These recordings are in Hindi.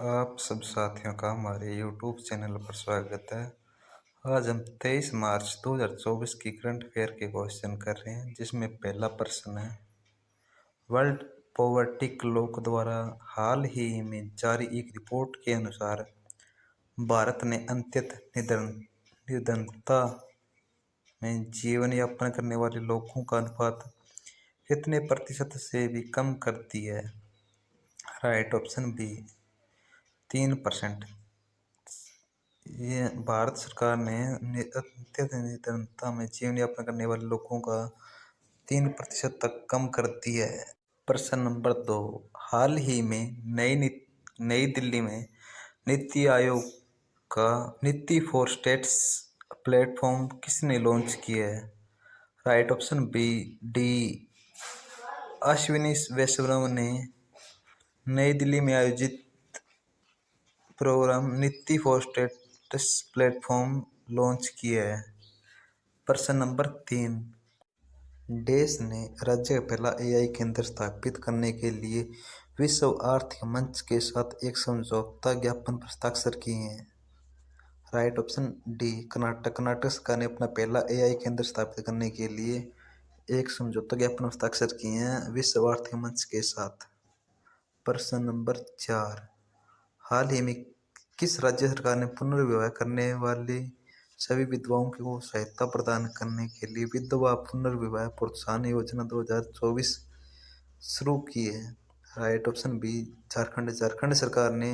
आप सब साथियों का हमारे YouTube चैनल पर स्वागत है। आज हम 23 मार्च 2024 की करंट अफेयर के क्वेश्चन कर रहे हैं, जिसमें पहला प्रश्न है, वर्ल्ड पॉवर्टी क्लॉक द्वारा हाल ही में जारी एक रिपोर्ट के अनुसार भारत ने अत्यंत निर्धनता में जीवन यापन करने वाले लोगों का अनुपात कितने प्रतिशत से भी कम कर दिया है? Right option B 3%। ये भारत सरकार ने अत्यंत निर्धनता में जीवन यापन करने वाले लोगों का 3% तक कम कर दिया है। प्रश्न नंबर 2, हाल ही में नई दिल्ली में नीति आयोग का नीति फॉर स्टेट्स प्लेटफॉर्म किसने लॉन्च किया है? Right option B D Ashwini Vaishnaw ने नई दिल्ली में आयोजित प्रोग्राम नीति फॉर स्टेट्स प्लेटफॉर्म लॉन्च किया है। प्रश्न नंबर 3, देश ने राज्य का पहला एआई केंद्र स्थापित करने के लिए विश्व आर्थिक मंच के साथ एक समझौता ज्ञापन पर हस्ताक्षर किए हैं। राइट ऑप्शन डी कर्नाटक सरकार ने अपना पहला एआई केंद्र स्थापित करने के लिए एक समझौता ज्ञापन हस्ताक्षर किए हैं विश्व आर्थिक मंच के साथ। प्रश्न नंबर 4, हाल ही में किस राज्य सरकार ने पुनर्विवाह करने वाली सभी विधवाओं को सहायता प्रदान करने के लिए विधवा पुनर्विवाह प्रोत्साहन योजना 2024 शुरू की है? राइट ऑप्शन बी झारखंड सरकार ने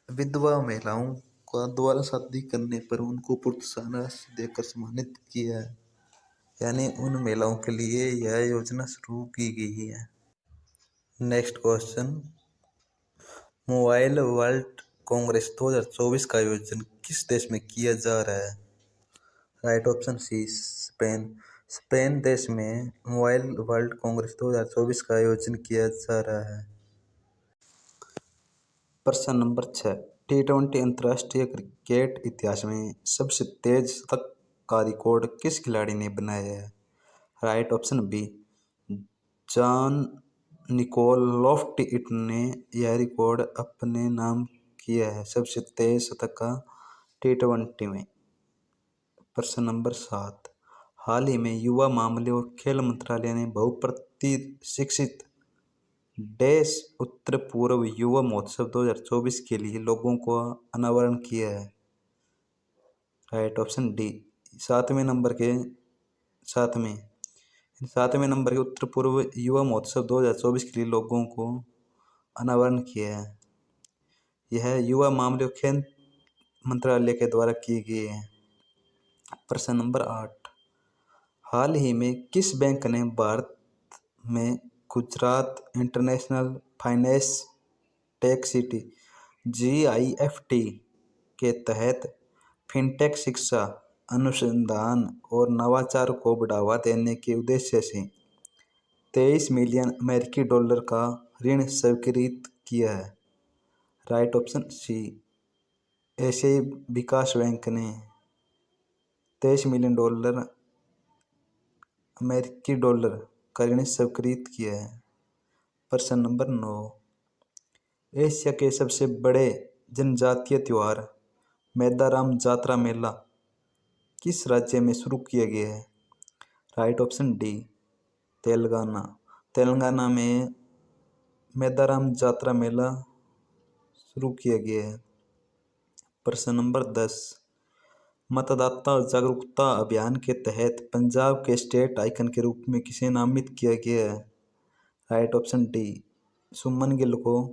विधवा महिलाओं का दोबारा शादी करने पर उनको प्रोत्साहन राशि देकर सम्मानित किया है, यानी उन महिलाओं के लिए यह योजना शुरू की गई है। Next question, mobile world Congress 2024 का आयोजन किस देश में किया जा रहा है? राइट ऑप्शन सी स्पेन देश में मोबाइल वर्ल्ड कांग्रेस 2024 का आयोजन किया जा रहा है। प्रश्न नंबर 6, T20 अंतर्राष्ट्रीय क्रिकेट इतिहास में सबसे तेज शतक का रिकॉर्ड किस खिलाड़ी ने बनाया है? Right option B Jan Nicol Loftie ने यह रिकॉर्ड अपने नाम किया है, सबसे तेज शतक का T20 में। प्रश्न नंबर 7, हाल ही में युवा मामले और खेल मंत्रालय ने बहुप्रतीक्षित देश उत्तर पूर्व युवा महोत्सव 2024 के लिए लोगों को अनावरण किया है। राइट ऑप्शन डी सातवें नंबर के उत्तर पूर्व युवा महोत्सव 2024 के लिए लोगों को अनावरण किया है। यह युवा मामले और खेल मंत्रालय के द्वारा किए गए हैं। प्रश्न नंबर 8, हाल ही में किस बैंक ने भारत में Gujarat international finance tech city GIFT के तहत फिनटेक शिक्षा अनुसंधान और नवाचार को बढ़ावा देने के उद्देश्य से $23 मिलियन का ऋण स्वीकृत किया है? राइट ऑप्शन सी एशियाई विकास बैंक ने $23 मिलियन का ऋण स्वीकृत किया है। प्रश्न नंबर 9, एशिया के सबसे बड़े जनजातीय त्योहार मेदाराम जात्रा मेला किस राज्य में शुरू किया गया है? राइट ऑप्शन डी तेलंगाना में मेदाराम जात्रा मेला शुरू किया गया है। प्रश्न नंबर 10, मतदाता जागरूकता अभियान के तहत पंजाब के स्टेट आइकन के रूप में किसे नामित किया गया है? राइट ऑप्शन डी सुमन गिल को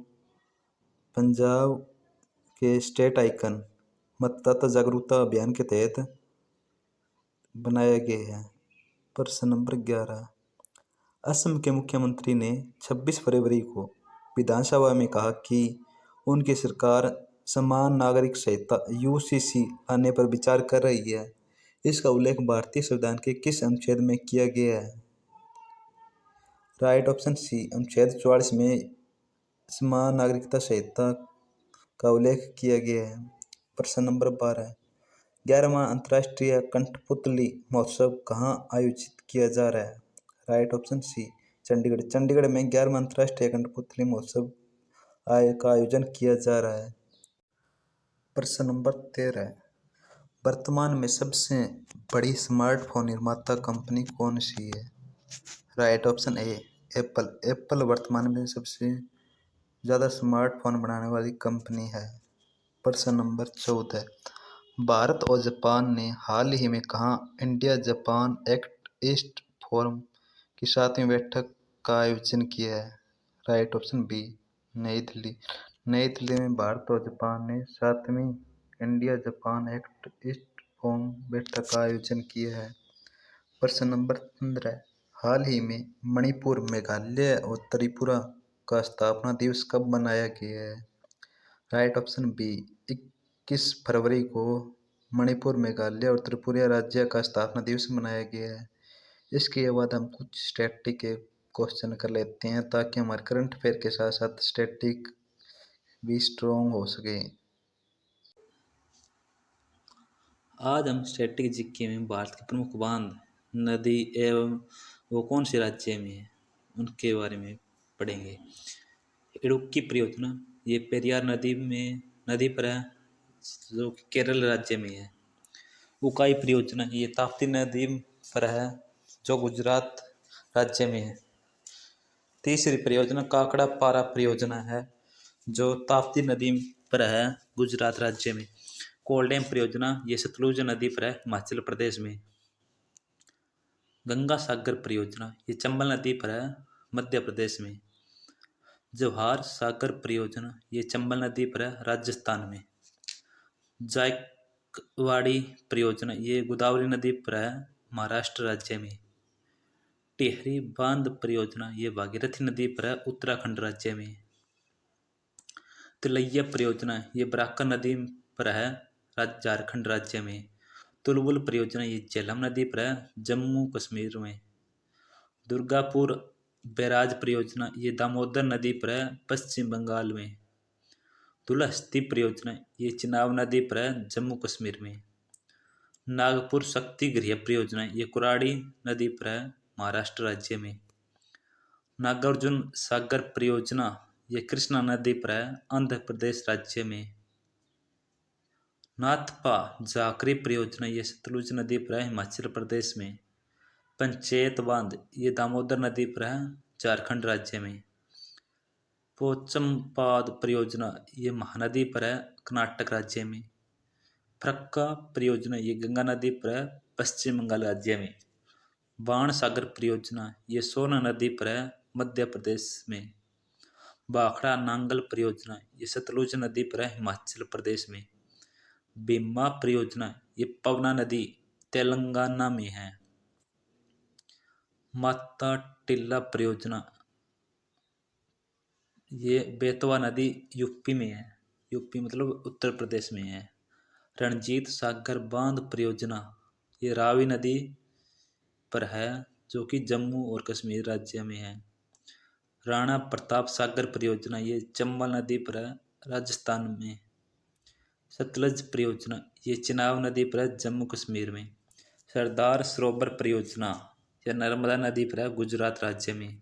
पंजाब के स्टेट आइकन मतदाता जागरूकता अभियान के तहत बनाया गया है। प्रश्न नंबर 11, असम के मुख्यमंत्री ने 26 फरवरी को विधानसभा में कहा कि उनकी सरकार समान नागरिक संहिता UCC आने पर विचार कर रही है। इसका उल्लेख भारतीय संविधान के किस अनुच्छेद में किया गया है? राइट ऑप्शन सी अनुच्छेद 44 में समान नागरिकता संहिता का उल्लेख किया गया है। प्रश्न नंबर 12, 11वां अंतर्राष्ट्रीय कठपुतली महोत्सव कहाँ आयोजित किया जा रहा है? राइट ऑप्शन सी चंडीगढ़ में 11वां अंतर्राष्ट्रीय कठपुतली महोत्सव का आयोजन किया जा रहा है। प्रश्न नंबर 13, वर्तमान में सबसे बड़ी स्मार्टफोन निर्माता कंपनी कौन सी है? Right option A Apple. Apple वर्तमान में सबसे ज़्यादा स्मार्टफोन बनाने वाली कंपनी है। प्रश्न नंबर 14, भारत और जापान ने हाल ही में कहाँ India Japan act east forum की 7वीं बैठक का आयोजन किया है? राइट ऑप्शन बी नई दिल्ली। नई दिल्ली में भारत और जापान ने 7वीं India Japan act east forum बैठक का आयोजन किया है। प्रश्न नंबर 15, हाल ही में मणिपुर, मेघालय और त्रिपुरा का स्थापना दिवस कब मनाया गया है? राइट ऑप्शन बी 21 फरवरी को मणिपुर, मेघालय और त्रिपुरा राज्य का स्थापना दिवस मनाया गया है। इसके बाद हम कुछ स्टैटिक के क्वेश्चन कर लेते हैं ताकि हमारे करंट अफेयर के साथ साथ स्टैटिक भी स्ट्रॉन्ग हो सके। आज हम स्टैटिक जीके में भारत की प्रमुख बांध, नदी एवं वो कौन से राज्य में है उनके बारे में पढ़ेंगे। इडुक्की परियोजना ये पेरियार नदी पर है, जो कि केरल राज्य में है। उकाई परियोजना ये ताप्ती नदी पर है, जो गुजरात राज्य में है। तीसरी परियोजना काकड़ा पारा परियोजना है, जो ताप्ती नदी पर है, गुजरात राज्य में। कोल्डेम परियोजना ये सतलुज नदी पर है, हिमाचल प्रदेश में। गंगा सागर परियोजना ये चंबल नदी पर है, मध्य प्रदेश में। जवाहर सागर परियोजना ये चंबल नदी पर है, राजस्थान में। जायकवाड़ी परियोजना ये गोदावरी नदी पर है, महाराष्ट्र राज्य में। टिहरी बांध परियोजना ये भागीरथी नदी पर है, उत्तराखंड राज्य में। तिलैया परियोजना ये बराकर नदी पर है, झारखंड राज्य में। तुलबुल परियोजना ये झेलम नदी पर है, जम्मू कश्मीर में। दुर्गापुर बैराज परियोजना ये दामोदर नदी पर है, पश्चिम बंगाल में। दुलहस्ती परियोजना ये चिनाब नदी पर है, जम्मू कश्मीर में। नागपुर शक्ति गृह परियोजना ये कुराड़ी नदी पर है, महाराष्ट्र राज्य में। नागार्जुन सागर परियोजना ये कृष्णा नदी पर है, आंध्र प्रदेश राज्य में। नाथपा जाखरी परियोजना ये सतलुज नदी पर है, हिमाचल प्रदेश में। पंचायत बांध ये दामोदर नदी पर है, झारखंड राज्य में। पोचमपाद परियोजना ये महानदी पर है, कर्नाटक राज्य में। फरक्का परियोजना ये गंगा नदी पर है, पश्चिम बंगाल राज्य में। बाण सागर परियोजना ये सोन नदी पर है, मध्य प्रदेश में। भाखड़ा नांगल परियोजना ये सतलुज नदी पर है, हिमाचल प्रदेश में। भीमा परियोजना ये पवना नदी तेलंगाना में है। माता टिल्ला परियोजना ये बेतवा नदी यूपी में है, यूपी मतलब उत्तर प्रदेश में है। रणजीत सागर बांध परियोजना ये रावी नदी पर है, जो कि जम्मू और कश्मीर राज्य में है। राणा प्रताप सागर परियोजना ये चंबल नदी पर है, राजस्थान में। सतलज परियोजना ये चिनाब नदी पर है, जम्मू कश्मीर में। सरदार सरोवर परियोजना यह नर्मदा नदी पर है, गुजरात राज्य में।